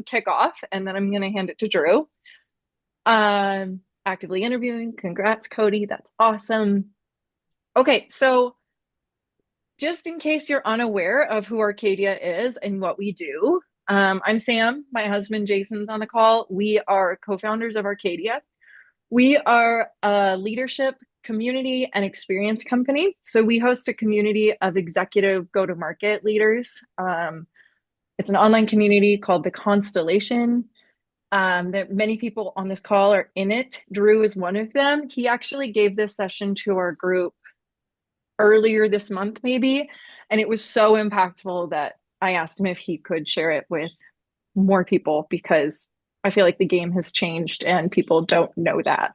kick off, and then I'm going to hand it to Drew. Actively interviewing. Congrats, Cody. That's awesome. Okay, so just in case you're unaware of who Arcadia is and what we do, I'm Sam. My husband Jason's on the call. We are co-founders of Arcadia. We are a leadership, community, and experience company. So we host a community of executive go-to-market leaders. It's an online community called the Constellation. That many people on this call are in it. Drew is one of them. He actually gave this session to our group earlier this month, maybe, and it was so impactful that I asked him if he could share it with more people because I feel like the game has changed and people don't know that.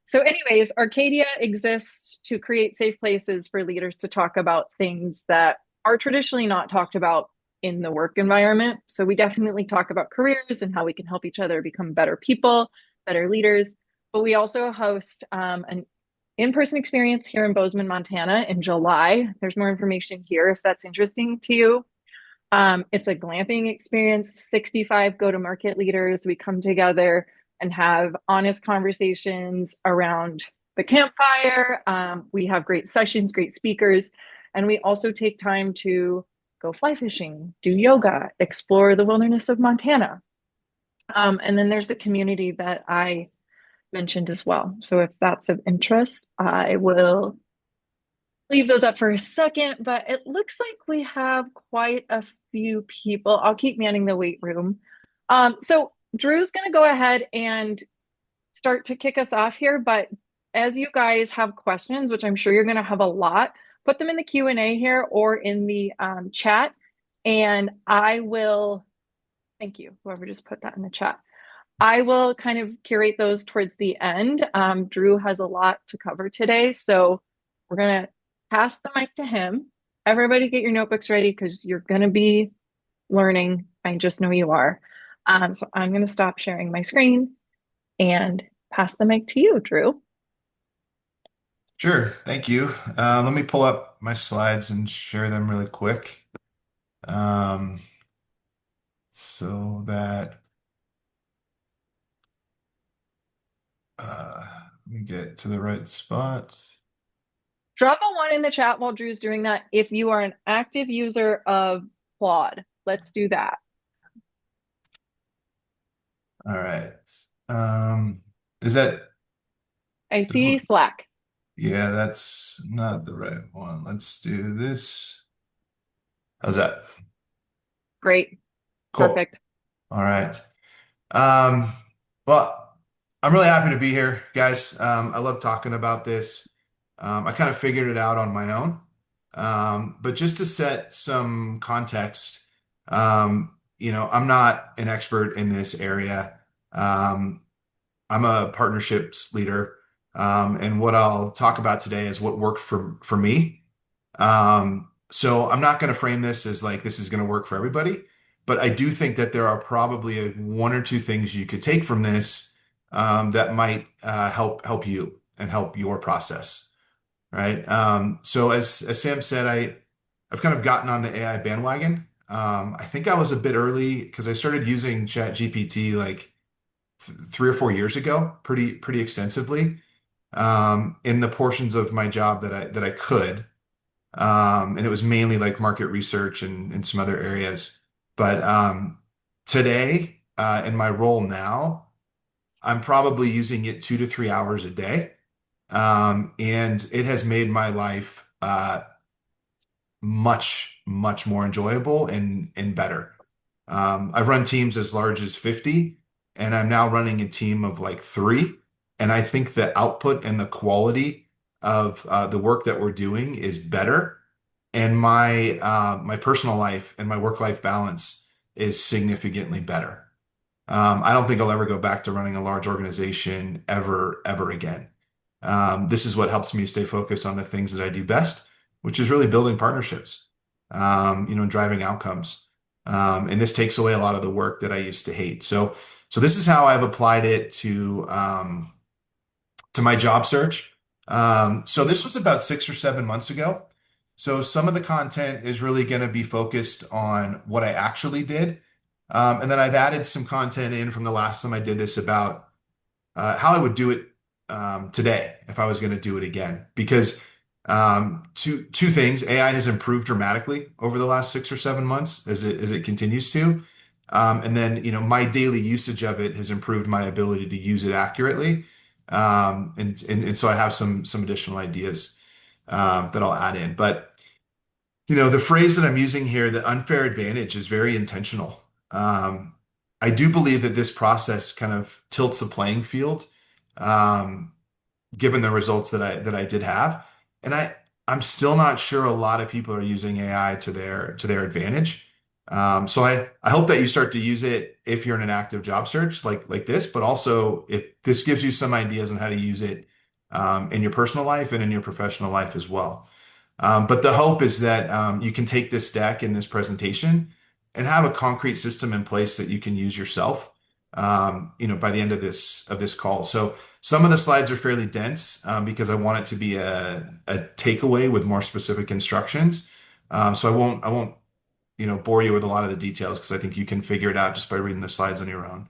So, anyways, Arcadia exists to create safe places for leaders to talk about things that are traditionally not talked about in the work environment. So, we definitely talk about careers and how we can help each other become better people, better leaders. But we also host an in-person experience here in Bozeman, Montana in July. There's more information here if that's interesting to you. It's a glamping experience, 65 go-to-market leaders. We come together and have honest conversations around the campfire. We have great sessions, great speakers, and we also take time to go fly fishing, do yoga, explore the wilderness of Montana. And then there's the community that I mentioned as well. So if that's of interest, I will leave those up for a second, but it looks like we have quite a few people. I'll keep manning the wait room. So Drew's going to go ahead and start to kick us off here, but as you guys have questions, which I'm sure you're going to have a lot, put them in the Q&A here or in the chat, and I will, thank you, whoever just put that in the chat. I will kind of curate those towards the end. Drew has a lot to cover today, so we're going to pass the mic to him. Everybody get your notebooks ready because you're going to be learning. I just know you are. So I'm going to stop sharing my screen and pass the mic to you, Drew. Sure, thank you. Let me pull up my slides and share them really quick. Um, so that let me get to the right spot. Drop a one in the chat while Drew's doing that if you are an active user of Claude. Let's do that. All right. Um, is that, I that's, see Slack. yeah, that's not the right one. Let's do this. How's that? Great. Cool. Perfect. All right. Um, well, I'm really happy to be here, guys. I love talking about this. I kind of figured it out on my own. But just to set some context, I'm not an expert in this area. Um, I'm a partnerships leader. And what I'll talk about today is what worked for me. So I'm not going to frame this as like this is going to work for everybody, but I do think that there are probably one or two things you could take from this that might help you and help your process, right? So as Sam said, I've kind of gotten on the AI bandwagon. I think I was a bit early because I started using ChatGPT like 3 or 4 years ago, pretty extensively in the portions of my job that I could. And it was mainly like market research and some other areas. But today, in my role now, I'm probably using it 2 to 3 hours a day. And it has made my life much more enjoyable and better. I've run teams as large as 50, and I'm now running a team of like three. And I think the output and the quality of the work that we're doing is better. And my personal life and my work-life balance is significantly better. I don't think I'll ever go back to running a large organization ever again. This is what helps me stay focused on the things that I do best, which is really building partnerships, and driving outcomes. And this takes away a lot of the work that I used to hate. So this is how I've applied it to my job search. So this was about 6 or 7 months ago. So some of the content is really going to be focused on what I actually did. And then I've added some content in from the last time I did this about how I would do it today if I was going to do it again. Because two things: AI has improved dramatically over the last 6 or 7 months as it continues to, and then my daily usage of it has improved my ability to use it accurately. And so I have some additional ideas that I'll add in. But the phrase that I'm using here, the unfair advantage, is very intentional. Um, I do believe that this process kind of tilts the playing field, um, given the results that I did have. And I'm still not sure a lot of people are using AI to their advantage. So I hope that you start to use it if you're in an active job search like this, but also if this gives you some ideas on how to use it in your personal life and in your professional life as well. But the hope is that you can take this deck and this presentation and have a concrete system in place that you can use yourself, by the end of this call. So some of the slides are fairly dense because I want it to be a takeaway with more specific instructions. So I won't bore you with a lot of the details because I think you can figure it out just by reading the slides on your own.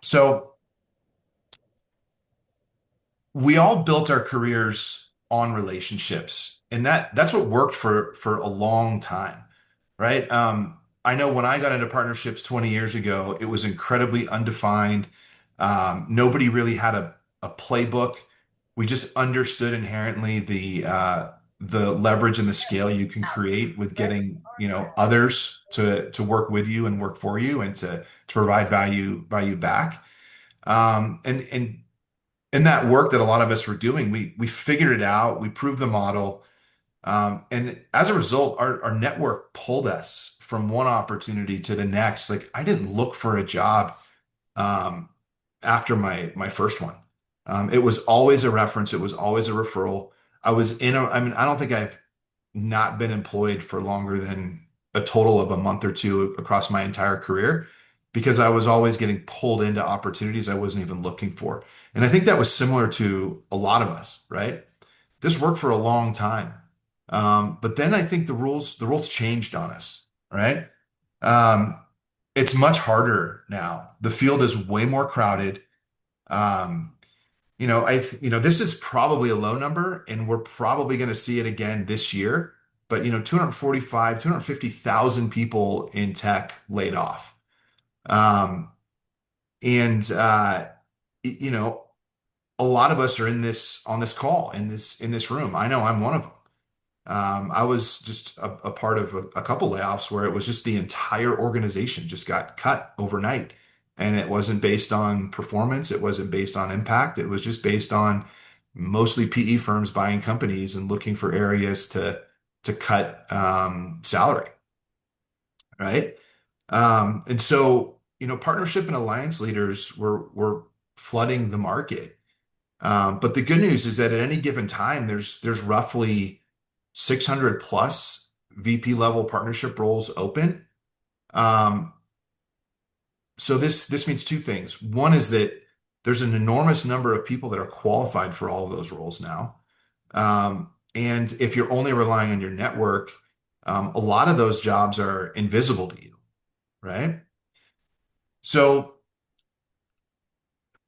So we all built our careers on relationships, and that's what worked for a long time, right? I know when I got into partnerships 20 years ago, it was incredibly undefined. Nobody really had a playbook. We just understood inherently the leverage and the scale you can create with getting others to work with you and work for you and to provide value back. And in that work that a lot of us were doing, we figured it out, we proved the model, and as a result, our network pulled us from one opportunity to the next. Like I didn't look for a job um, after my first one. It was always a reference. It was always a referral. I mean, I don't think I've not been employed for longer than a total of a month or two across my entire career because I was always getting pulled into opportunities I wasn't even looking for. And I think that was similar to a lot of us, right? This worked for a long time. But then I think the rules changed on us, right? Um, it's much harder now. The field is way more crowded. Um, this is probably a low number, and we're probably going to see it again this year. But 250,000 people in tech laid off. Um, and you know, a lot of us are in this on this call in this room. I know I'm one of them. I was just a part of a couple layoffs where it was just the entire organization just got cut overnight. And it wasn't based on performance. It wasn't based on impact. It was just based on mostly PE firms buying companies and looking for areas to cut salary, right? And so, partnership and alliance leaders were flooding the market. But the good news is that at any given time, there's roughly 600 plus VP level partnership roles open. Um, so this means two things. One is that there's an enormous number of people that are qualified for all of those roles now. And if you're only relying on your network, a lot of those jobs are invisible to you, right? So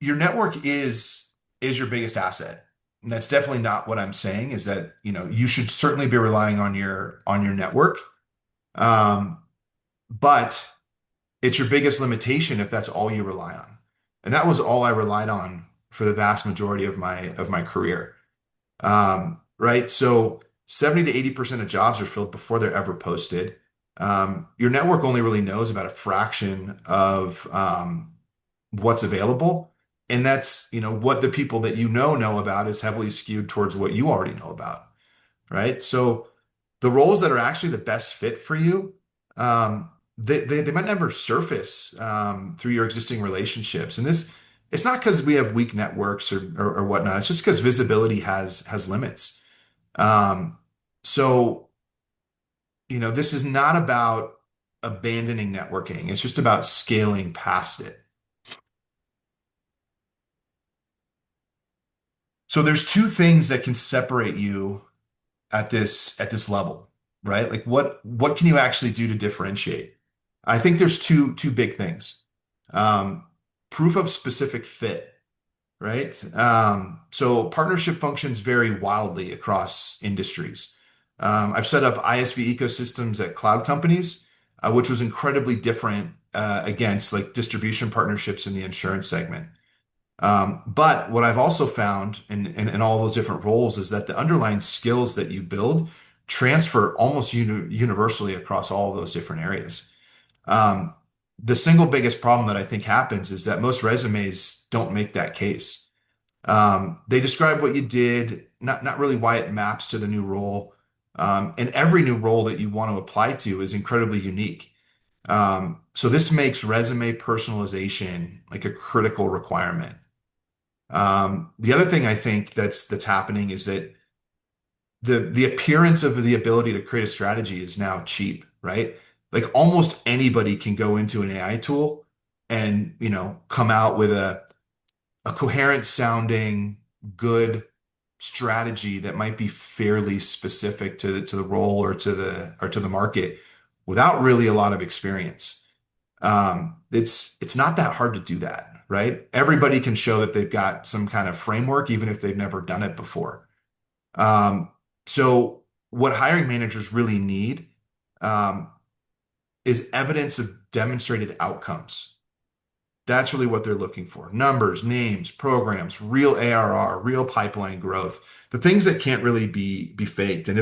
your network is your biggest asset. And that's definitely not what I'm saying is that, you should certainly be relying on your network. Um, but it's your biggest limitation if that's all you rely on. And that was all I relied on for the vast majority of my career. Right? So 70 to 80% of jobs are filled before they're ever posted. Your network only really knows about a fraction of what's available. And that's, what the people that know about is heavily skewed towards what you already know about, right? So the roles that are actually the best fit for you, they might never surface through your existing relationships. And it's not because we have weak networks or whatnot. It's just because visibility has limits. Um, so, this is not about abandoning networking. It's just about scaling past it. So there's two things that can separate you at this level, right? Like what can you actually do to differentiate? I think there's two big things. Um, Proof of specific fit, right? So partnership functions vary wildly across industries. I've set up ISV ecosystems at cloud companies, which was incredibly different against like distribution partnerships in the insurance segment. But what I've also found in all those different roles is that the underlying skills that you build transfer almost universally across all of those different areas. Um, the single biggest problem that I think happens is that most resumes don't make that case. They describe what you did, not really why it maps to the new role. And every new role that you want to apply to is incredibly unique. So this makes resume personalization like a critical requirement. The other thing I think that's happening is that the appearance of the ability to create a strategy is now cheap, right? Like almost anybody can go into an AI tool and, come out with a coherent sounding, good strategy that might be fairly specific to the role or to the market without really a lot of experience. It's not that hard to do that, right? Everybody can show that they've got some kind of framework, even if they've never done it before. Um, so what hiring managers really need um, is evidence of demonstrated outcomes. That's really what they're looking for. Numbers, names, programs, real ARR, real pipeline growth, the things that can't really be faked. And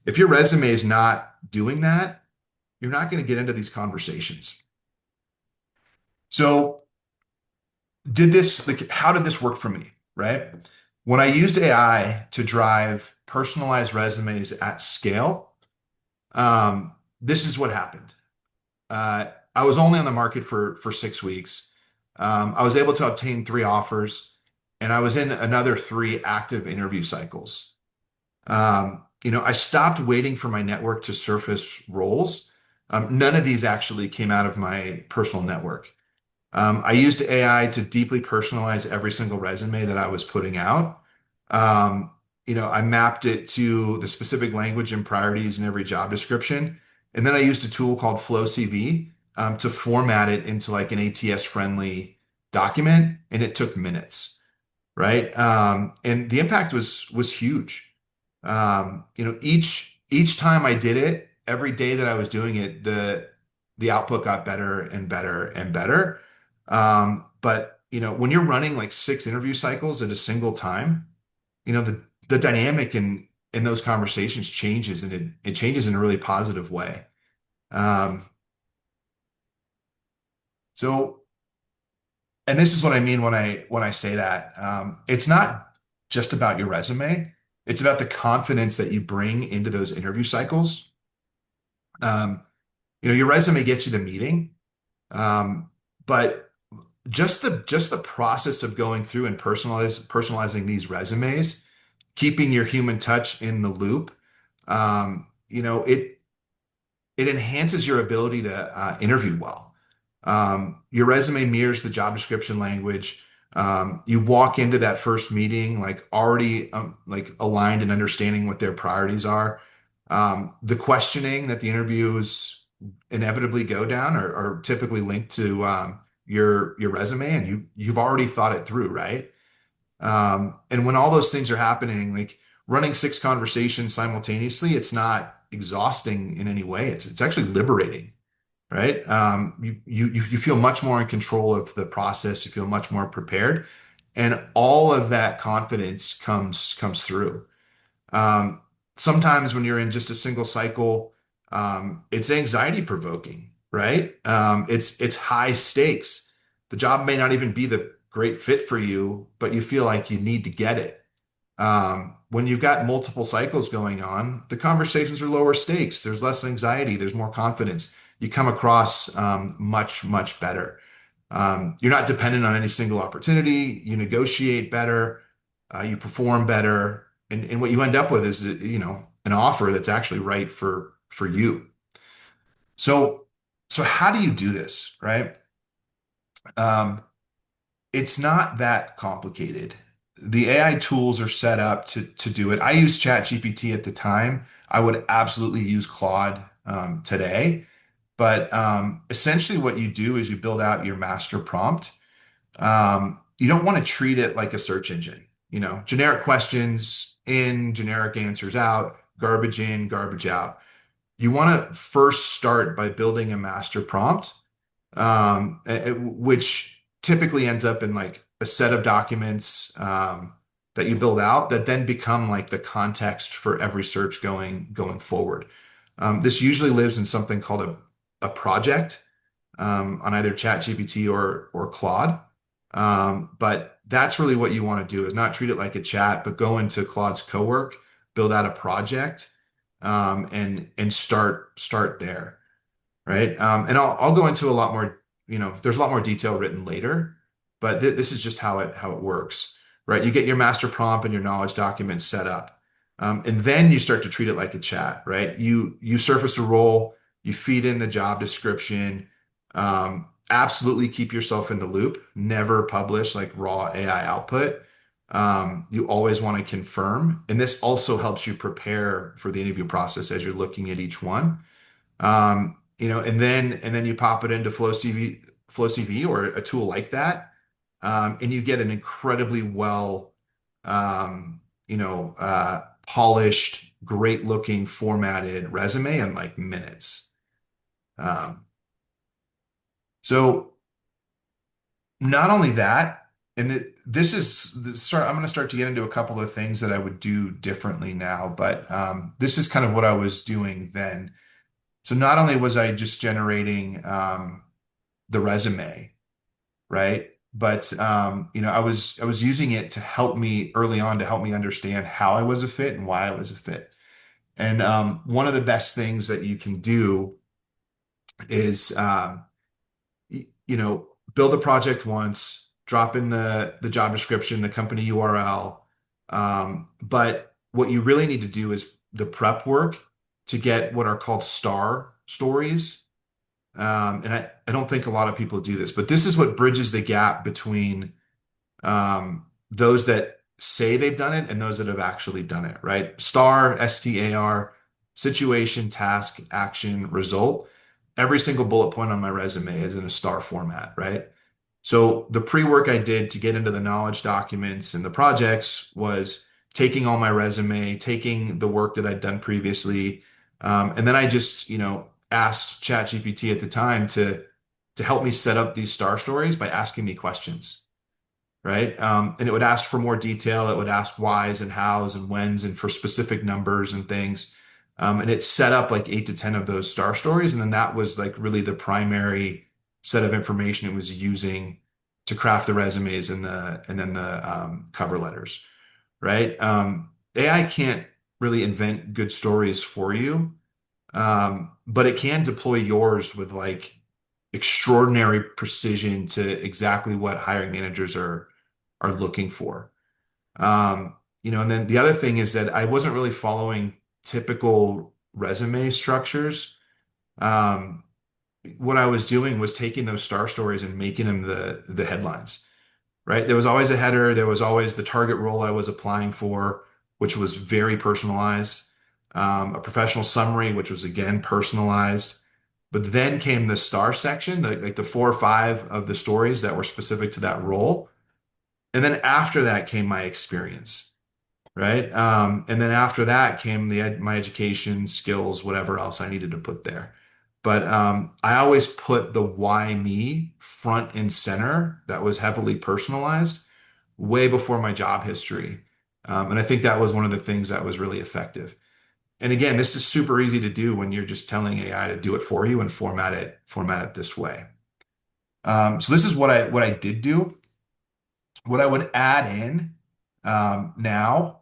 if your resume is not doing that, you're not going to get into these conversations. So how did this work for me, right? When I used AI to drive personalized resumes at scale, this is what happened. I was only on the market for 6 weeks. I was able to obtain 3 offers, and I was in another 3 active interview cycles. I stopped waiting for my network to surface roles. None of these actually came out of my personal network. I used AI to deeply personalize every single resume that I was putting out. I mapped it to the specific language and priorities in every job description. And then I used a tool called Flow CV to format it into like an ATS friendly document. And it took minutes, right? And the impact was huge. Each time I did it, every day that I was doing it, the output got better and better and better. But when you're running like 6 interview cycles at a single time, the dynamic in those conversations changes, and it changes in a really positive way. Um, so, and this is what I mean when I say that. It's not just about your resume. It's about the confidence that you bring into those interview cycles. Um, your resume gets you the meeting, but just the process of going through and personalizing these resumes, keeping your human touch in the loop, it enhances your ability to interview well. Your resume mirrors the job description language. You walk into that first meeting like already like aligned and understanding what their priorities are. The questioning that the interviews inevitably go down are typically linked to your resume, and you've already thought it through, right? And when all those things are happening, like running 6 conversations simultaneously, it's not exhausting in any way. It's actually liberating, right? You feel much more in control of the process. You feel much more prepared, and all of that confidence comes through. Um, Sometimes when you're in just a single cycle, it's anxiety provoking, right? It's high stakes. The job may not even be the great fit for you, but you feel like you need to get it. When you've got multiple cycles going on, the conversations are lower stakes. There's less anxiety. There's more confidence. You come across much, much better. You're not dependent on any single opportunity. You negotiate better. You perform better. And what you end up with is, an offer that's actually right for you. So, so how do you do this, right? Um, it's not that complicated. The AI tools are set up to do it. I used ChatGPT at the time. I would absolutely use Claude today. But essentially, what you do is you build out your master prompt. You don't want to treat it like a search engine. Generic questions in, generic answers out, garbage in, garbage out. You want to first start by building a master prompt, which typically ends up in like a set of documents that you build out that then become like the context for every search going forward. This usually lives in something called a project on either ChatGPT or Claude. But that's really what you want to do is not treat it like a chat, but go into Claude's cowork, build out a project, and start there, right? And I'll go into a lot more, there's a lot more detail written later, but this is just how it works, right? You get your master prompt and your knowledge document set up. And then you start to treat it like a chat, right? You surface a role, you feed in the job description, absolutely keep yourself in the loop, never publish like raw AI output. You always want to confirm, and this also helps you prepare for the interview process as you're looking at each one. And then you pop it into FlowCV or a tool like that, and you get an incredibly well, polished, great looking, formatted resume in like minutes. Um, so not only that, and this is I'm going to start to get into a couple of things that I would do differently now, but this is kind of what I was doing then. So not only was I just generating the resume, right? But I was using it to help me early on to help me understand how I was a fit and why I was a fit. And one of the best things that you can do is build a project once, drop in the job description, the company URL. But what you really need to do is the prep work to get what are called star stories. And I don't think a lot of people do this, but this is what bridges the gap between those that say they've done it and those that have actually done it, right? STAR, STAR, situation, task, action, result. Every single bullet point on my resume is in a star format, right? So the pre-work I did to get into the knowledge documents and the projects was taking all my resume, taking the work that I'd done previously, and then I just, asked ChatGPT at the time to help me set up these star stories by asking me questions, right? And it would ask for more detail. It would ask whys and hows and whens and for specific numbers and things. And it set up like 8 to 10 of those star stories. And then that was like really the primary set of information it was using to craft the resumes and then the cover letters, right? AI can't really invent good stories for you, but it can deploy yours with like extraordinary precision to exactly what hiring managers are looking for. And then the other thing is that I wasn't really following typical resume structures. Um, what I was doing was taking those star stories and making them the headlines, right? There was always a header, there was always the target role I was applying for, which was very personalized, a professional summary, which was again personalized. But then came the star section, like the 4 or 5 of the stories that were specific to that role. And then after that came my experience, right? And then after that came my education, skills, whatever else I needed to put there. But I always put the why me front and center. That was heavily personalized way before my job history. And I think that was one of the things that was really effective. And again, this is super easy to do when you're just telling AI to do it for you and format it this way. So this is what I did do. What I would add in now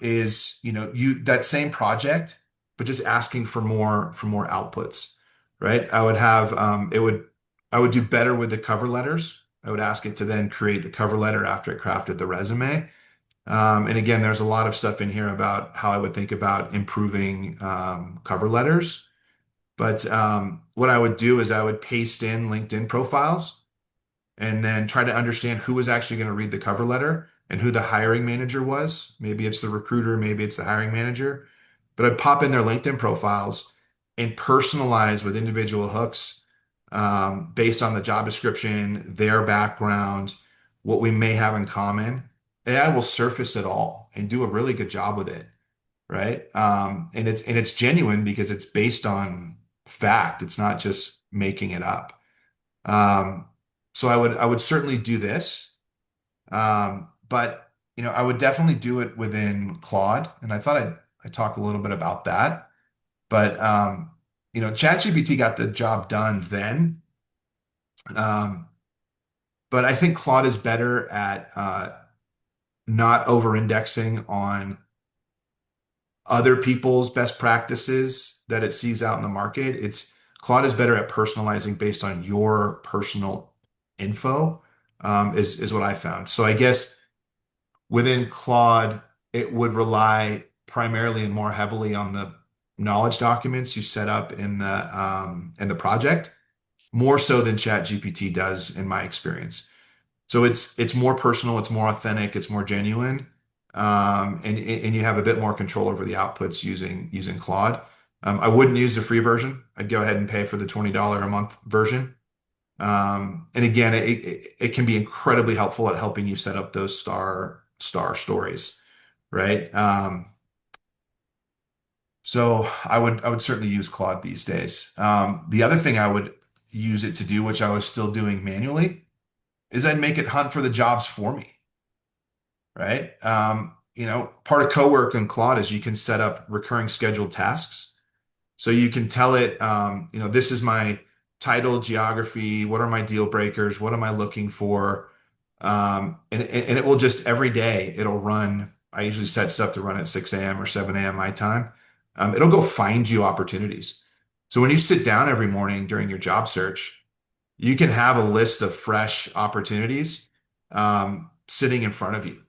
is you that same project, but just asking for more outputs, right? I would do better with the cover letters. I would ask it to then create a cover letter after it crafted the resume. And again, there's a lot of stuff in here about how I would think about improving cover letters. But what I would do is I would paste in LinkedIn profiles and then try to understand who was actually going to read the cover letter and who the hiring manager was. Maybe it's the recruiter, maybe it's the hiring manager. But I'd pop in their LinkedIn profiles and personalize with individual hooks based on the job description, their background, what we may have in common. AI will surface it all and do a really good job with it, right? And it's genuine because it's based on fact. It's not just making it up. Um, so I would certainly do this. But I would definitely do it within Claude, and I thought I'd talk a little bit about that. But ChatGPT got the job done then. Um, but I think Claude is better at not over-indexing on other people's best practices that it sees out in the market. It's Claude is better at personalizing based on your personal info, is what I found. So I guess within Claude, it would rely primarily and more heavily on the knowledge documents you set up in the project, more so than ChatGPT does, in my experience. So it's more personal, it's more authentic, it's more genuine, and you have a bit more control over the outputs using Claude. I wouldn't use the free version. I'd go ahead and pay for the $20 a month version. And again, it can be incredibly helpful at helping you set up those star stories, right? So I would certainly use Claude these days. The other thing I would use it to do, which I was still doing manually, is I'd make it hunt for the jobs for me, right? Part of cowork in Claude is you can set up recurring scheduled tasks. So you can tell it, this is my title, geography, what are my deal breakers, what am I looking for? And it will just every day, it'll run. I usually set stuff to run at 6 a.m. or 7 a.m. my time. It'll go find you opportunities. So when you sit down every morning during your job search, you can have a list of fresh opportunities sitting in front of you,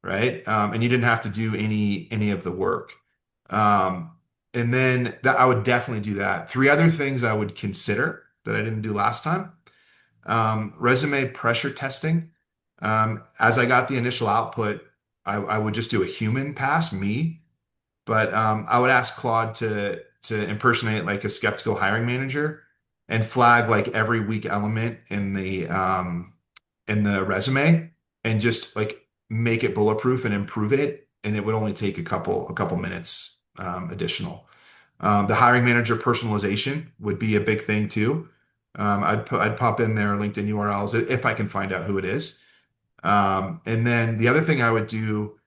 right? And you didn't have to do any of the work. Um, and then I would definitely do that. Three other things I would consider that I didn't do last time. Resume pressure testing. As I got the initial output, I would just do a human pass, me, but I would ask Claude to impersonate like a skeptical hiring manager and flag like every weak element in the resume and just like make it bulletproof and improve it. And it would only take a couple minutes additional. The hiring manager personalization would be a big thing too. I'd pop in their LinkedIn URLs if I can find out who it is. And then the other thing I would do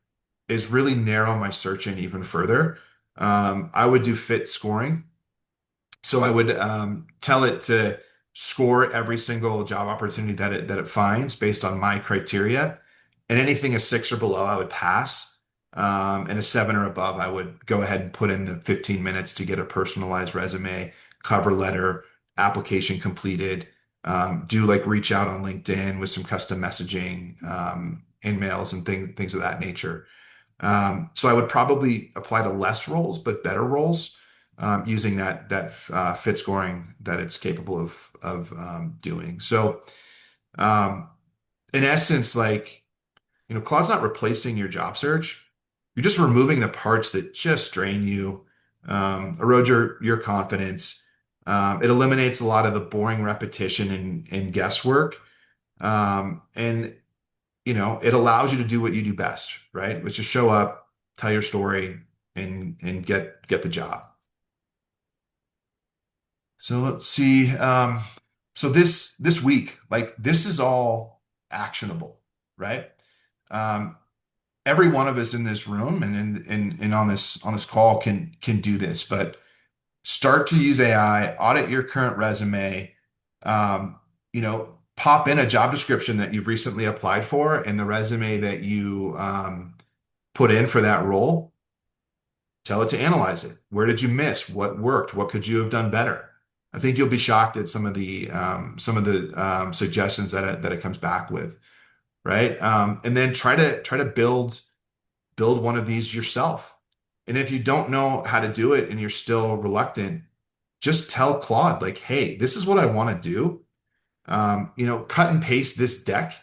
is really narrow my search in even further. I would do fit scoring. So I would tell it to score every single job opportunity that it finds based on my criteria. And anything a 6 or below, I would pass. And a 7 or above, I would go ahead and put in the 15 minutes to get a personalized resume, cover letter, application completed. Do like reach out on LinkedIn with some custom messaging, in-mails and things of that nature. So I would probably apply to less roles, but better roles, using that fit scoring that it's capable of doing. So um, in essence, like Claude's not replacing your job search. You're just removing the parts that just drain you, erode your confidence. It eliminates a lot of the boring repetition and guesswork. And it allows you to do what you do best, right? Which is show up, tell your story, and get the job. So let's see. So this week, like this is all actionable, right? Um, every one of us in this room and on this call can do this, but start to use AI, audit your current resume, pop in a job description that you've recently applied for and the resume that you put in for that role. Tell it to analyze it. Where did you miss? What worked? What could you have done better? I think you'll be shocked at some of the suggestions that it comes back with, right? And then try to build one of these yourself. And if you don't know how to do it and you're still reluctant, just tell Claude, like, hey, this is what I want to do. Cut and paste this deck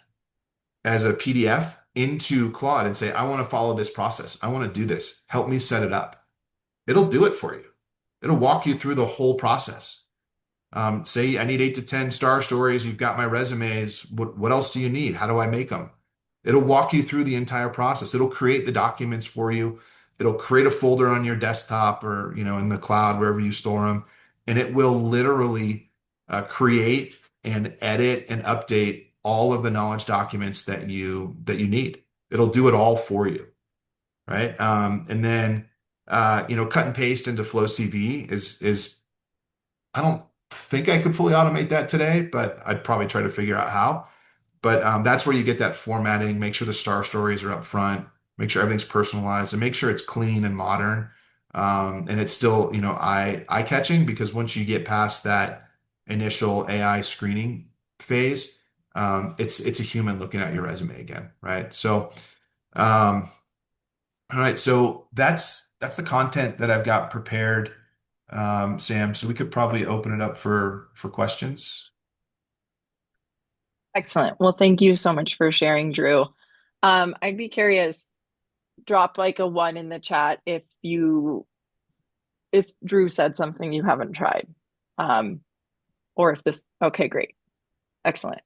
as a PDF into Claude and say, I want to follow this process. I want to do this. Help me set it up. It'll do it for you. It'll walk you through the whole process. Say I need 8 to 10 star stories. You've got my resumes. What else do you need? How do I make them? It'll walk you through the entire process. It'll create the documents for you. It'll create a folder on your desktop or, in the cloud, wherever you store them. And it will literally create and edit and update all of the knowledge documents that you need. It'll do it all for you, right? And then cut and paste into Flow CV is I don't think I could fully automate that today, but I'd probably try to figure out how. But that's where you get that formatting, make sure the star stories are up front, make sure everything's personalized, and make sure it's clean and modern. And it's still, eye-catching, because once you get past that initial AI screening phase, it's a human looking at your resume again, right? So, all right, so that's the content that I've got prepared, Sam. So we could probably open it up for questions. Excellent. Well, thank you so much for sharing, Drew. I'd be curious, drop like a one in the chat if Drew said something you haven't tried. Um, or if this, okay, great. Excellent.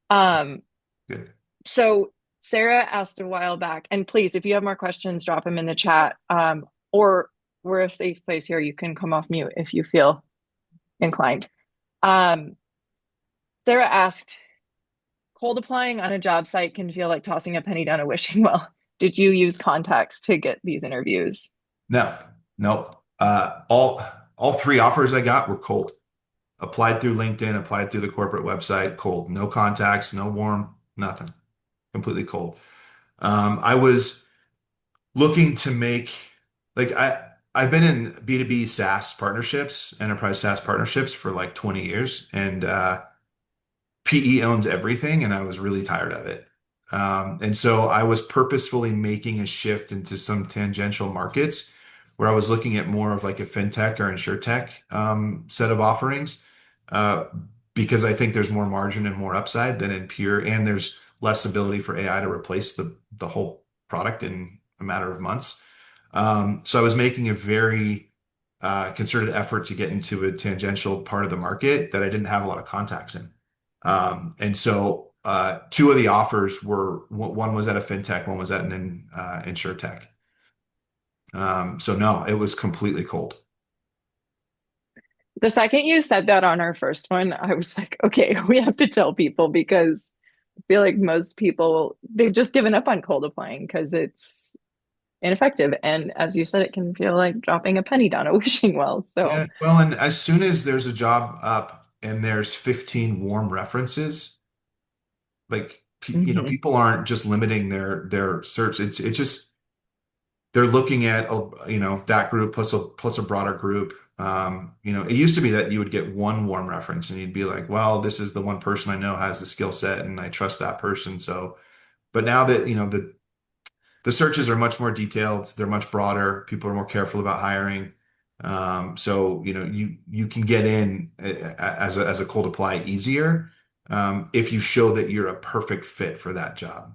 Um, Good. so Sarah asked a while back, and please, if you have more questions, drop them in the chat. Or we're a safe place here. You can come off mute if you feel inclined. Um, Sarah asked, cold applying on a job site can feel like tossing a penny down a wishing well. Did you use contacts to get these interviews? No, nope. All three offers I got were cold. Applied through LinkedIn, applied through the corporate website, cold. No contacts, no warm, nothing. Completely cold. I was looking to make, like, I've been in B2B SaaS partnerships, enterprise SaaS partnerships, for like 20 years, and PE owns everything, and I was really tired of it. And so I was purposefully making a shift into some tangential markets where I was looking at more of like a fintech or insurtech set of offerings, uh, because I think there's more margin and more upside than in pure, and there's less ability for AI to replace the whole product in a matter of months. So I was making a very concerted effort to get into a tangential part of the market that I didn't have a lot of contacts in. And so two of the offers were, one was at a fintech, one was at an insurtech. So no, it was completely cold. The second you said that on our first one, I was like, okay, we have to tell people because I feel like most people, they've just given up on cold applying because it's ineffective. And as you said, it can feel like dropping a penny down a wishing well. So, Yeah. Well, and as soon as there's a job up and there's 15 warm references, like, mhm. people aren't just limiting their search. It's just they're looking at, that group plus a broader group. It used to be that you would get one warm reference and you'd be like, well, this is the one person I know has the skill set and I trust that person. So, but now that, the searches are much more detailed, they're much broader, people are more careful about hiring. So, you can get in as a cold apply easier, if you show that you're a perfect fit for that job.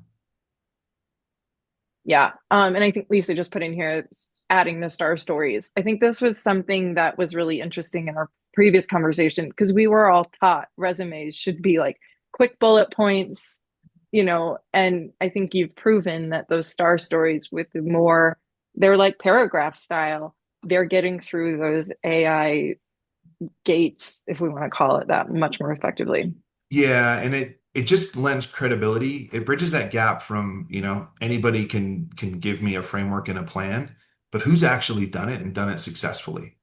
Yeah. And I think Lisa just put in here adding the star stories. I think this was something that was really interesting in our previous conversation because we were all taught resumes should be like quick bullet points, and I think you've proven that those star stories with the more, they're like paragraph style. They're getting through those AI gates, if we want to call it that, much more effectively. Yeah, and it just lends credibility. It bridges that gap from, anybody can give me a framework and a plan, but who's actually done it and done it successfully,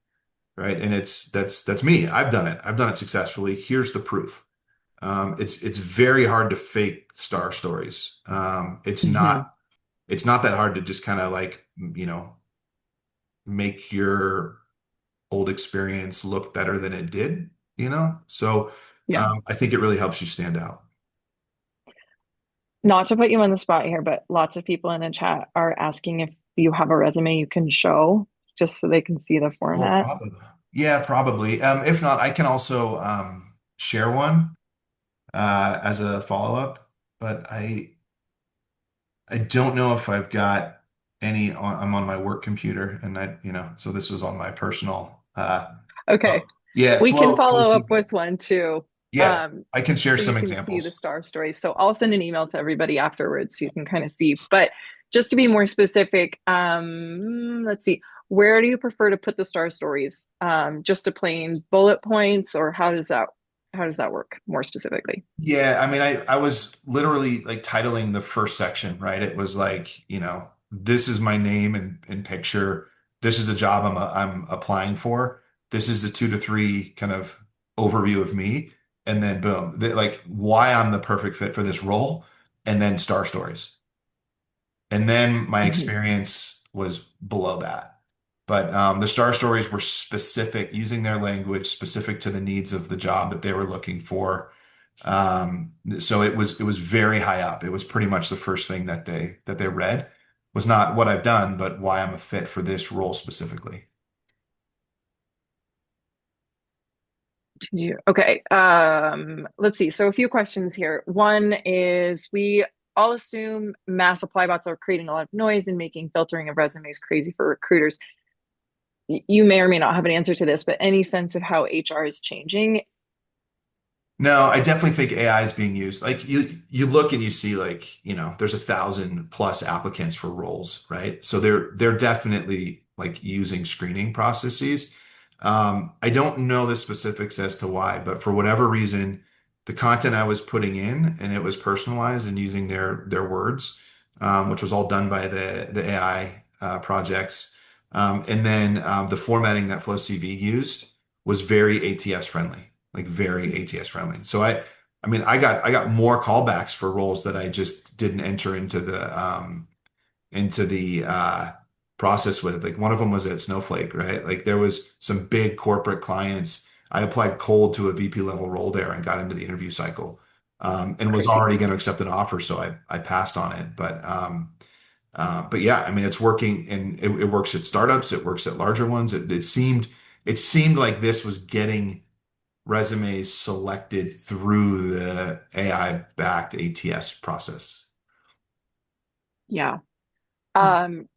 right? And that's me. I've done it. I've done it successfully. Here's the proof. It's very hard to fake star stories. Hmm. It's not that hard to just kind of like, make your old experience look better than it did. So Yeah. I think it really helps you stand out. Not to put you on the spot here, but lots of people in the chat are asking if you have a resume you can show just so they can see the Oh, format. probably. Yeah, probably. If not, I can also share one as a follow-up, but I don't know if I've got any on, I'm on my work computer, and so this was on my personal. Oh, Okay. yeah, We can flow follow up CV. with one too. Yeah, I can share So you some can see the examples. star stories. So I'll send an email to everybody afterwards so you can kind of see. But just to be more specific, let's see, where do you prefer to put the star stories? Just a plain bullet points, or how does that work more specifically? Yeah, I mean, I was literally like titling the first section, right? It was like, this is my name and picture. This is the job I'm applying for. This is a 2 to 3 kind of overview of me, and then boom, like why I'm the perfect fit for this role, and then star stories. And then my Mhm. experience was below that. But the star stories were specific, using their language specific to the needs of the job that they were looking for. So it was very high up. It was pretty much the first thing that they read. Was not what I've done, but why I'm a fit for this role specifically. Okay. Let's see. So a few questions here. One is we all assume mass apply bots are creating a lot of noise and making filtering of resumes crazy for recruiters. You may or may not have an answer to this, but any sense of how HR is changing? No, I definitely think AI is being used. Like you look and you see like, there's 1,000+ applicants for roles, right? So they're definitely like using screening processes. I don't know the specifics as to why, but for whatever reason, the content I was putting in and it was personalized and using their words, which was all done by the AI projects. And then the formatting that FlowCV used was very ATS friendly, like very ATS friendly. So I mean, I got more callbacks for roles that I just didn't enter into the process with. Like one of them was at Snowflake, right? Like there was some big corporate clients. I applied cold to a VP level role there and got into the interview cycle, and was Crazy. already going to accept an offer, so I passed on it. But yeah, I mean, it's working, and it works at startups. It works at larger ones. It seemed like this was getting resumes selected through the AI-backed ATS process. Yeah.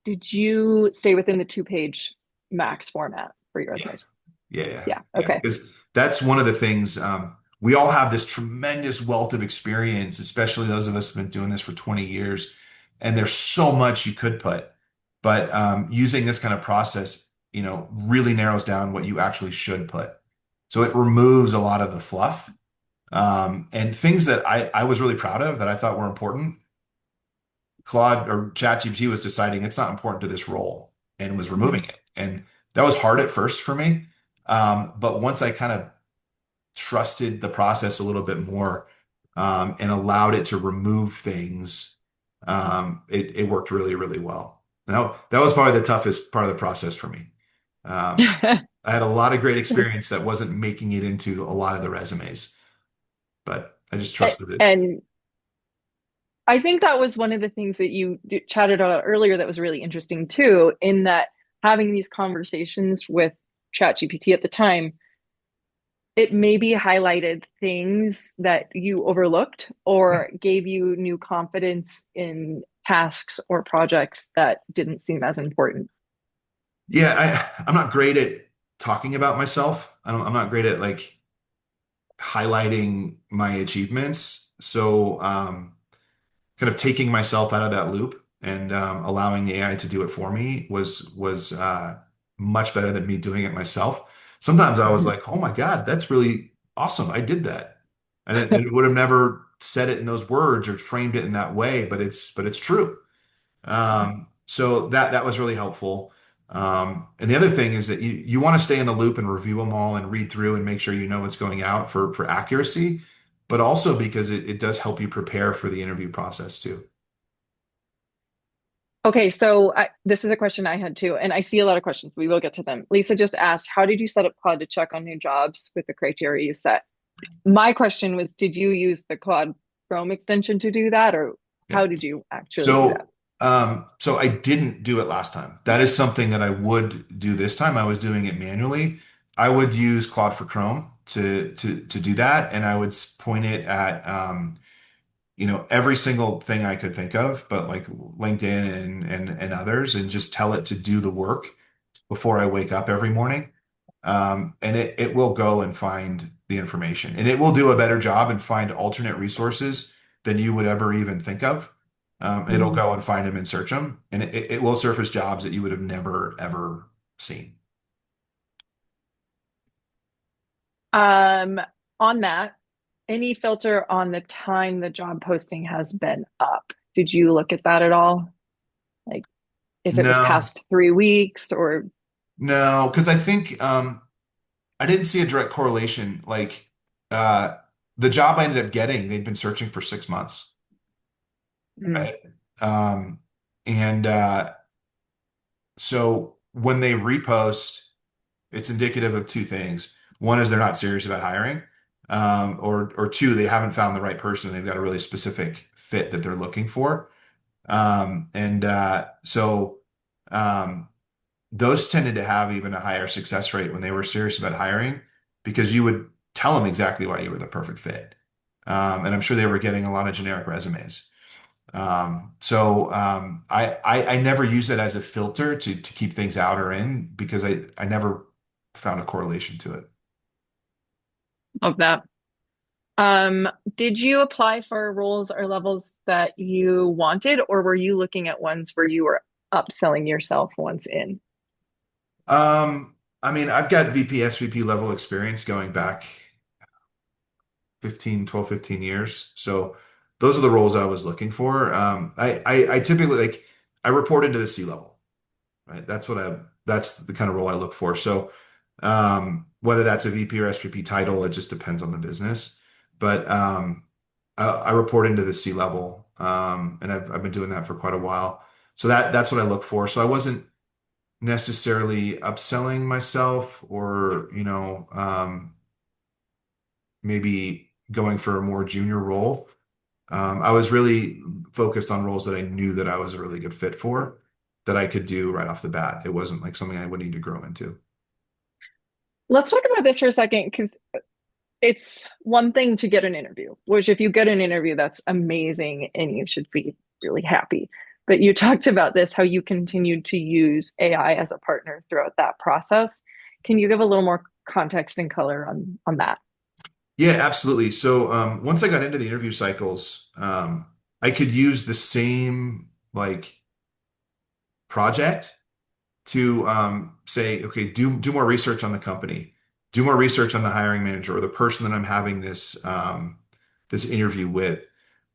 Did you stay within the two-page max format for your Yeah, resumes? yeah, yeah, Yeah. yeah. Okay. Because that's one of the things. We all have this tremendous wealth of experience, especially those of us who've been doing this for 20 years. And there's so much you could put, but using this kind of process, really narrows down what you actually should put. So it removes a lot of the fluff, and things that I was really proud of that I thought were important. Claude or ChatGPT was deciding it's not important to this role and was removing Mhm. it. And that was hard at first for me. But once I kind of trusted the process a little bit more, and allowed it to remove things, it worked really, really well. Now, that was probably the toughest part of the process for me. Um, I had a lot of great experience that wasn't making it into a lot of the resumes, but I just trusted it. And I think that was one of the things that you chatted about earlier that was really interesting too, in that having these conversations with ChatGPT at the time, it maybe highlighted things that you overlooked or gave you new confidence in tasks or projects that didn't seem as important. Yeah, I'm not great at talking about myself. I'm not great at like highlighting my achievements. So, kind of taking myself out of that loop and allowing the AI to do it for me was much better than me doing it myself. Sometimes I was Mhm. like, "Oh my God, that's really awesome! I did that," and it would have never said it in those words or framed it in that way, but it's true. So that was really helpful. And the other thing is that you want to stay in the loop and review them all and read through and make sure you know what's going out for accuracy, but also because it does help you prepare for the interview process too. Okay, so this is a question I had too, and I see a lot of questions. We will get to them. Lisa just asked, how did you set up Claude to check on new jobs with the criteria you set? My question was, did you use the Claude Chrome extension to do that, or Yeah. how did you actually do that? So I didn't do it last time. That is something that I would do this time. I was doing it manually. I would use Claude for Chrome to do that, and I would point it at every single thing I could think of, but like LinkedIn and others, and just tell it to do the work before I wake up every morning. And it will go and find the information, and it will do a better job and find alternate resources than you would ever even think of. It'll Mhm. go and find them and search them, and it will surface jobs that you would have never ever seen. Um, on that, any filter on the time the job posting has been up? Did you look at that at all? Like if it was No, past 3 weeks or no, because I think I didn't see a direct correlation. Like uh, the job I ended up getting, they'd been searching for 6 months, mm, right? Um, and so when they repost, it's indicative of two things. One is they're not serious about hiring, or two, they haven't found the right person. They've got a really specific fit that they're looking for. And so um, those tended to have even a higher success rate when they were serious about hiring because you would tell them exactly why you were the perfect fit. And I'm sure they were getting a lot of generic resumes. I never use it as a filter to keep things out or in because I never found a correlation to it. of that? Um, did you apply for roles or levels that you wanted, or were you looking at ones where you were upselling yourself once in? I mean, I've got VP, SVP level experience going back 15 years. So those are the roles I was looking for. I typically like I report into the C level, right? That's the kind of role I look for. So whether that's a VP or SVP title, it just depends on the business. But I report into the C level, and I've been doing that for quite a while. So that's what I look for. So I wasn't necessarily upselling myself or, maybe going for a more junior role. I was really focused on roles that I knew that I was a really good fit for, that I could do right off the bat. It wasn't like something I would need to grow into. Let's talk about this for a second because it's one thing to get an interview, which if you get an interview, that's amazing and you should be really happy. But you talked about this, how you continued to use AI as a partner throughout that process. Can you give a little more context and color on that? Yeah, absolutely. So once I got into the interview cycles, I could use the same like project to say, okay, do more research on the company, do more research on the hiring manager or the person that I'm having this interview with.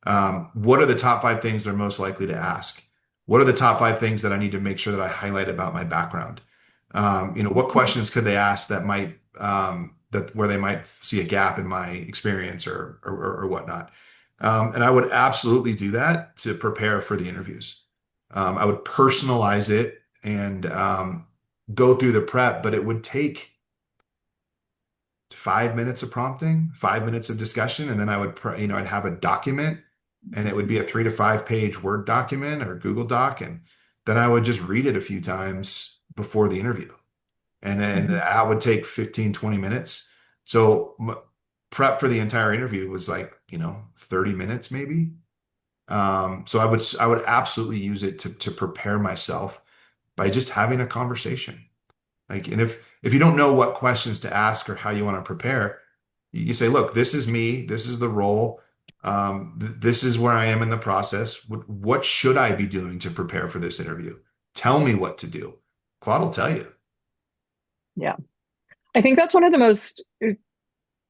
What are the top five things they're most likely to ask? What are the top five things that I need to make sure that I highlight about my background? What questions could they ask that might that where they might see a gap in my experience or whatnot? And I would absolutely do that to prepare for the interviews. I would personalize it and go through the prep, but it would take 5 minutes of prompting, 5 minutes of discussion, and then I'd have a document, and it would be a 3 to 5 page Word document or Google Doc, and then I would just read it a few times before the interview, and then Mhm. I would take 15, 20 minutes. So prep for the entire interview was like, 30 minutes maybe. So I would absolutely use it to prepare myself by just having a conversation. Like, and if you don't know what questions to ask or how you want to prepare, you say, look, this is me, this is the role, this is where I am in the process. What should I be doing to prepare for this interview? Tell me what to do. Claude will tell you. Yeah. I think that's one of the most,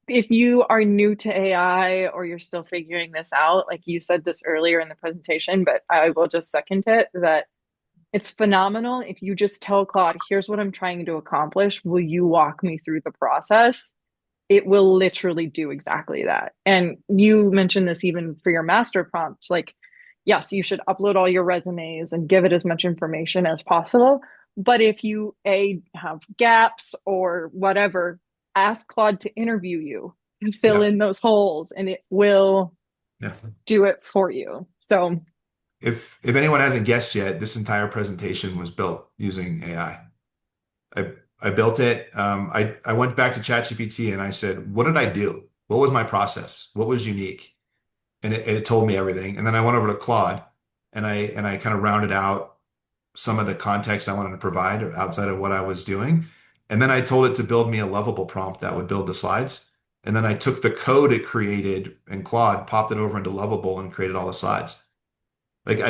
if you are new to AI or you're still figuring this out, like you said this earlier in the presentation, but I will just second it that it's phenomenal if you just tell Claude, here's what I'm trying to accomplish. Will you walk me through the process? It will literally do exactly that. And you mentioned this even for your master prompt. Like, yes, you should upload all your resumes and give it as much information as possible. But if you A, have gaps or whatever, ask Claude to interview you and fill Yeah. in those holes and it will Yeah. do it for you. So, If anyone hasn't guessed yet, this entire presentation was built using AI. I built it. I went back to ChatGPT and I said, what did I do? What was my process? What was unique? And it told me everything. And then I went over to Claude and I kind of rounded out some of the context I wanted to provide outside of what I was doing. And then I told it to build me a lovable prompt that would build the slides. And then I took the code it created in Claude, popped it over into Lovable, and created all the slides. Like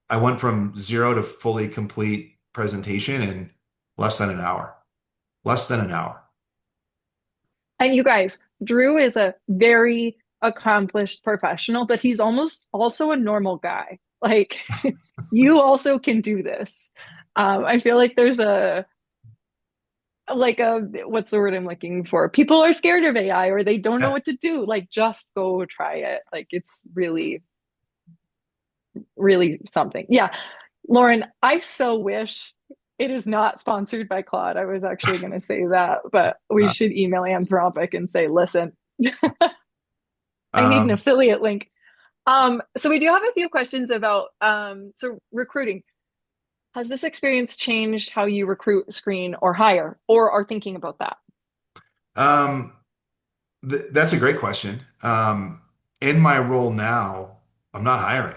I went from zero to fully complete presentation in less than an hour. Less than an hour. And you guys, Drew is a very accomplished professional, but he's almost also a normal guy. Like you also can do this. I feel like there's a like a what's the word I'm looking for? People are scared of AI or they don't know Yeah. what to do. Like just go try it. Like it's really, really something. Yeah. Lauren, I so wish it is not sponsored by Claude. I was actually going to say that, but we Uh, should email Anthropic and say, listen, I need an um, affiliate link. So we do have a few questions about so recruiting. Has this experience changed how you recruit, screen, or hire, or are thinking about that? um, that's a great question. In my role now, I'm not hiring.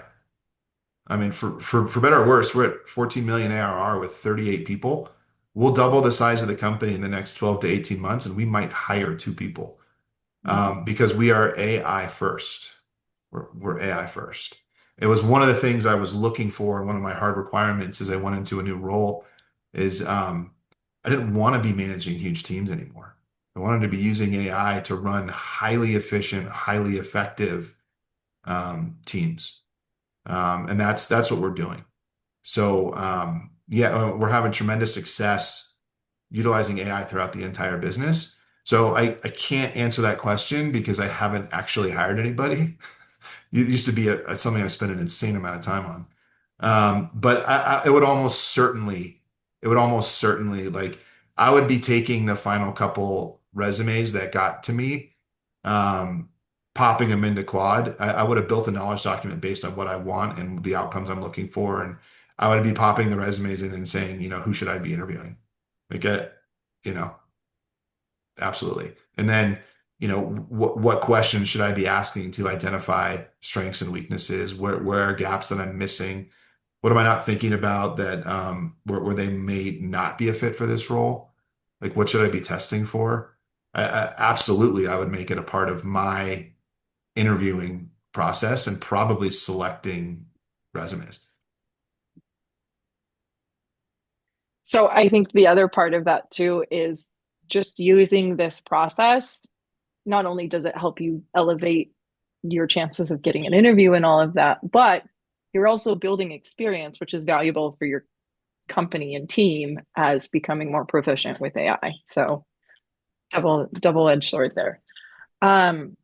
I mean, for better or worse, we're at 14 million ARR with 38 people. We'll double the size of the company in the next 12 to 18 months, and we might hire two people because we are AI first. We're AI first. It was one of the things I was looking for, and one of my hard requirements as I went into a new role is I didn't want to be managing huge teams anymore. I wanted to be using AI to run highly efficient, highly effective teams. And that's what we're doing. So yeah, we're having tremendous success utilizing AI throughout the entire business. So I can't answer that question because I haven't actually hired anybody. It used to be something I spent an insane amount of time on. But it would almost certainly, like I would be taking the final couple resumes that got to me, um, popping them into Claude. I would have built a knowledge document based on what I want and the outcomes I'm looking for, and I would be popping the resumes in and saying, who should I be interviewing? Like, you know, absolutely. And then, what questions should I be asking to identify strengths and weaknesses? Where are gaps that I'm missing? What am I not thinking about that where they may not be a fit for this role? Like, what should I be testing for? Absolutely, I would make it a part of my interviewing process and probably selecting resumes. So I think the other part of that too is just using this process. Not only does it help you elevate your chances of getting an interview and all of that, but you're also building experience, which is valuable for your company and team as becoming more proficient with AI. So double-edged sword there. Um,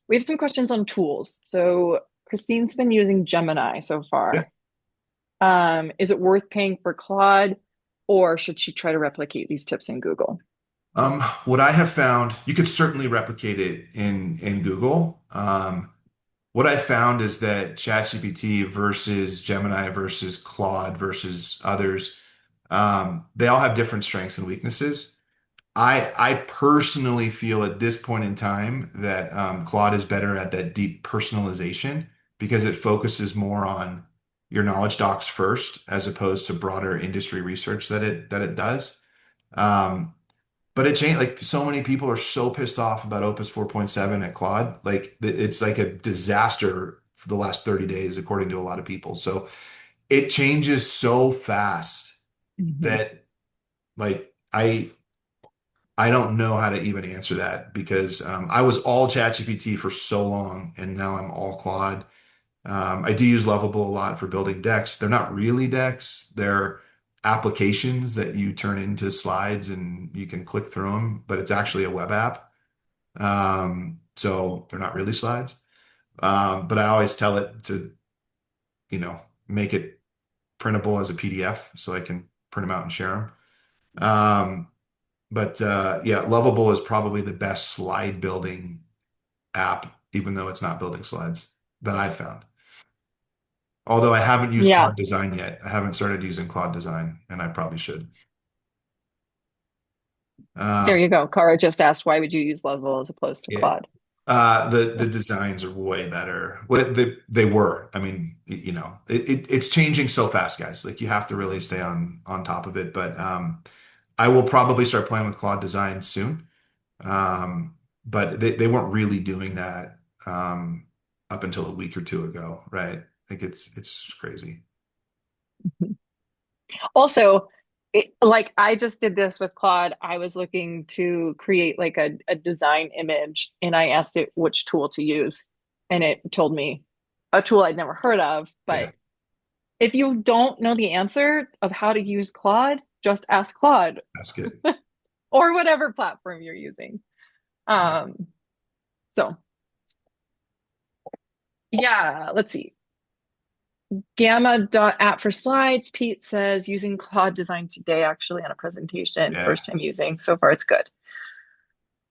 we have some questions on tools. So Christine's been using Gemini so Yeah. far. Is it worth paying for Claude, or should she try to replicate these tips in Google? What I have found, you could certainly replicate it in Google. What I found is that ChatGPT versus Gemini versus Claude versus others, they all have different strengths and weaknesses. I personally feel at this point in time that Claude is better at that deep personalization because it focuses more on your knowledge docs first, as opposed to broader industry research that it does. Um, but it changed. Like so many people are so pissed off about Opus 4.7 at Claude. Like it's like a disaster for the last 30 days, according to a lot of people. So it changes so fast Mhm. that like I don't know how to even answer that because I was all ChatGPT for so long, and now I'm all Claude. I do use Lovable a lot for building decks. They're not really decks. They're applications that you turn into slides and you can click through them, but it's actually a web app. So they're not really slides. But I always tell it to, make it printable as a PDF so I can print them out and share them. But yeah, Lovable is probably the best slide building app, even though it's not building slides that I found. Although I haven't used Yeah, Claude Design yet. I haven't started using Claude Design, and I probably should. there Um, you go. Cara just asked, why would you use Level as opposed to yeah. Claude? The designs are way better. Well, they were. I mean, it's changing so fast, guys. Like you have to really stay on top of it. But I will probably start playing with Claude Design soon. Um, but they weren't really doing that up until a week or two ago, right? Like it's crazy. Also, like I just did this with Claude. I was looking to create like a design image and I asked it which tool to use. And it told me a tool I'd never heard of. But Yeah, if you don't know the answer of how to use Claude, just ask Claude that's good. or whatever platform you're using. Yeah, Um, so yeah, let's see. Gamma.app for slides. Pete says using Claude Design today, actually on a presentation, yeah, first time using. So far, it's good.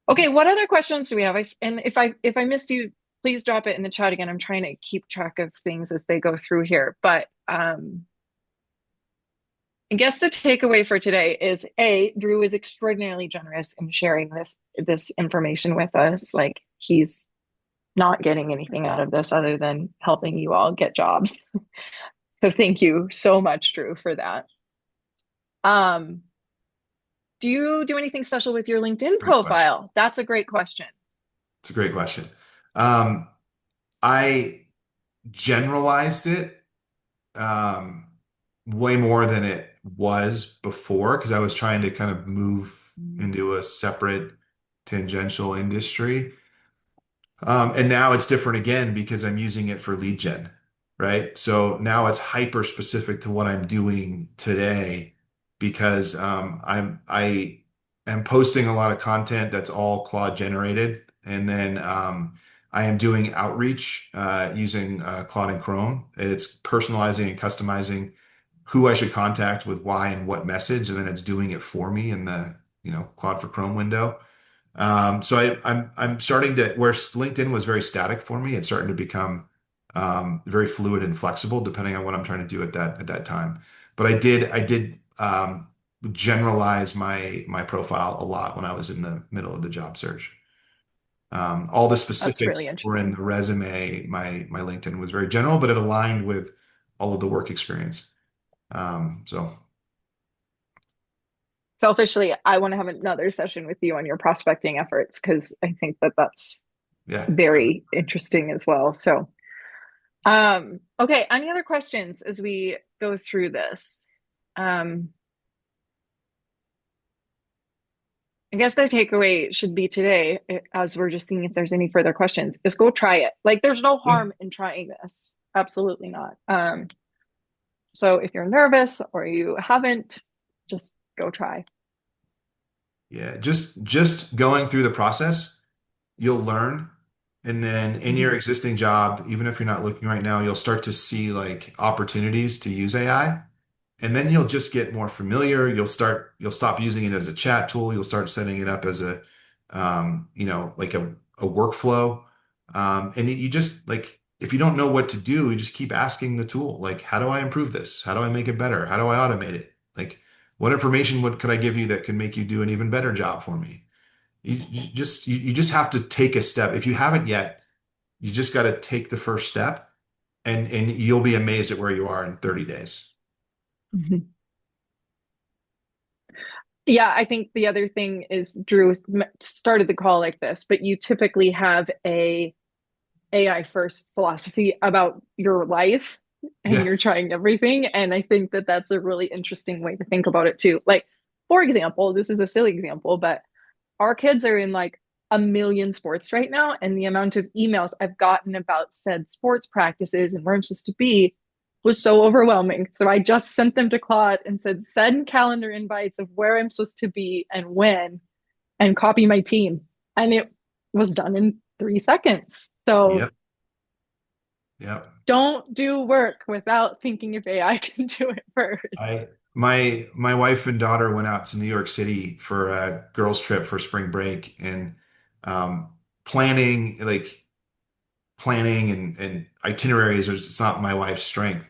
Okay, what other questions do we have? And if I missed you, please drop it in the chat again. I'm trying to keep track of things as they go through here. But I guess the takeaway for today is A, Drew is extraordinarily generous in sharing this information with us. Like he's not getting anything out of this other than helping you all get jobs. So thank you so much, Drew, for that. Um, do you do anything special with your LinkedIn great question. profile? That's a great question. It's a great question. Um, I generalized it um, way more than it was before because I was trying to kind of move into a separate tangential industry. And now it's different again because I'm using it for lead gen, right? So now it's hyper specific to what I'm doing today because I am posting a lot of content that's all Claude generated, and then I am doing outreach using Claude and Chrome. And it's personalizing and customizing who I should contact with why and what message, and then it's doing it for me in the Claude for Chrome window. So I'm starting to where LinkedIn was very static for me. It's starting to become very fluid and flexible depending on what I'm trying to do at that time. But I did generalize my profile a lot when I was in the middle of the job search. All the That's really specifics were in interesting. the resume. My LinkedIn was very general, but it aligned with all of the work experience. So Selfishly, I want to have another session with you on your prospecting efforts because I think that that's yeah, very interesting as well. So, okay, any other questions as we go through this? Um, I guess the takeaway should be today, as we're just seeing if there's any further questions, is go try it. Like, there's no yeah, harm in trying this. Absolutely not. So if you're nervous or you haven't, just go try. yeah. Just going through the process. You'll learn. And then in your Mhm. existing job, even if you're not looking right now, you'll start to see like opportunities to use AI. And then you'll just get more familiar. You'll stop using it as a chat tool. You'll start setting it up as like a workflow. And you just like, if you don't know what to do, you just keep asking the tool, like, how do I improve this? How do I make it better? How do I automate it? Like, what information could I give you that could make you do an even better job for me? You just have to take a step. If you haven't yet, you just got to take the first step and you'll be amazed at where you are in 30 days. Mhm. Yeah, I think the other thing is Drew started the call like this, but you typically have a AI first philosophy about your life and Yeah. you're trying everything. And I think that that's a really interesting way to think about it too. Like, for example, this is a silly example, but our kids are in like a million sports right now. And the amount of emails I've gotten about said sports practices and where I'm supposed to be was so overwhelming. So I just sent them to Claude and said, send calendar invites of where I'm supposed to be and when, and copy my team. And it was done in 3 seconds. So Yep. Yep. don't do work without thinking if AI can do it first. My wife and daughter went out to New York City for a girls' trip for spring break and um, planning like planning and itineraries it's not my wife's strength.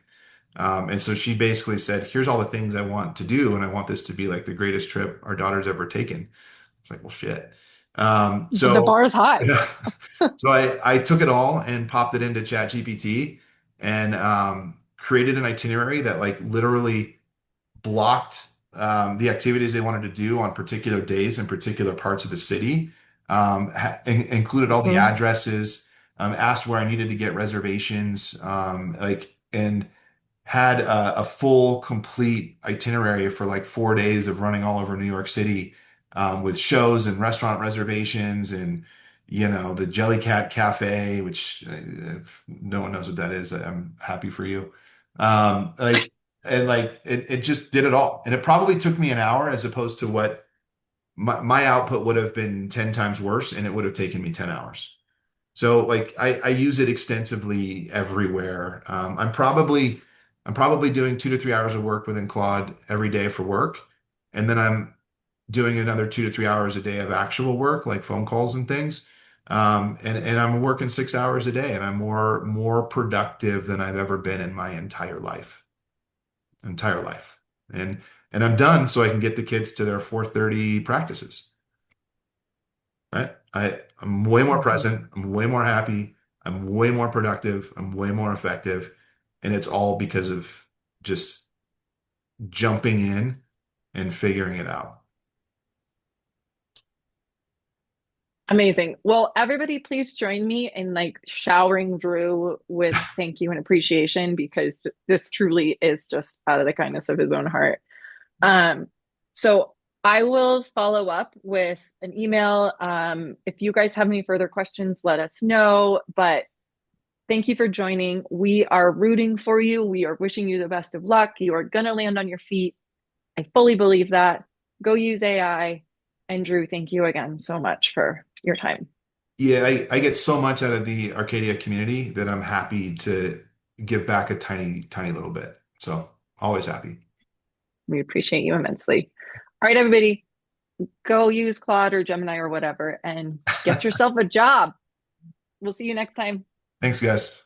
And so she basically said, here's all the things I want to do, and I want this to be like the greatest trip our daughter's ever taken. It's like, well, shit. The bar is high. Yeah. So I took it all and popped it into ChatGPT and created an itinerary that like literally blocked. the activities they wanted to do on particular days in particular parts of the city. Included all the Mhm. addresses, asked where I needed to get reservations, and had a full, complete itinerary for like 4 days of running all over New York City, with shows and restaurant reservations and, the Jellycat Cafe, which if no one knows what that is, I'm happy for you. Um, like, and like it just did it all. And it probably took me an hour as opposed to what my output would have been 10 times worse, and it would have taken me 10 hours. So like I use it extensively everywhere. I'm probably doing 2 to 3 hours of work within Claude every day for work. And then I'm doing another 2 to 3 hours a day of actual work, like phone calls and things. And I'm working 6 hours a day, and I'm more productive than I've ever been in my entire life. And I'm done so I can get the kids to their 4:30 practices. Right? I'm way more Mhm. present. I'm way more happy. I'm way more productive. I'm way more effective. And it's all because of just jumping in and figuring it out. Amazing. Well, everybody, please join me in like showering Drew with thank you and appreciation because this truly is just out of the kindness of his own heart. Um, so I will follow up with an email. If you guys have any further questions, let us know. But thank you for joining. We are rooting for you. We are wishing you the best of luck. You are going to land on your feet. I fully believe that. Go use AI. And Drew, thank you again so much for your time. Yeah, I get so much out of the Arcadia community that I'm happy to give back a tiny, tiny little bit. So always happy. We appreciate you immensely. All right, everybody, go use Claude or Gemini or whatever and get yourself a job. We'll see you next time. Thanks, guys.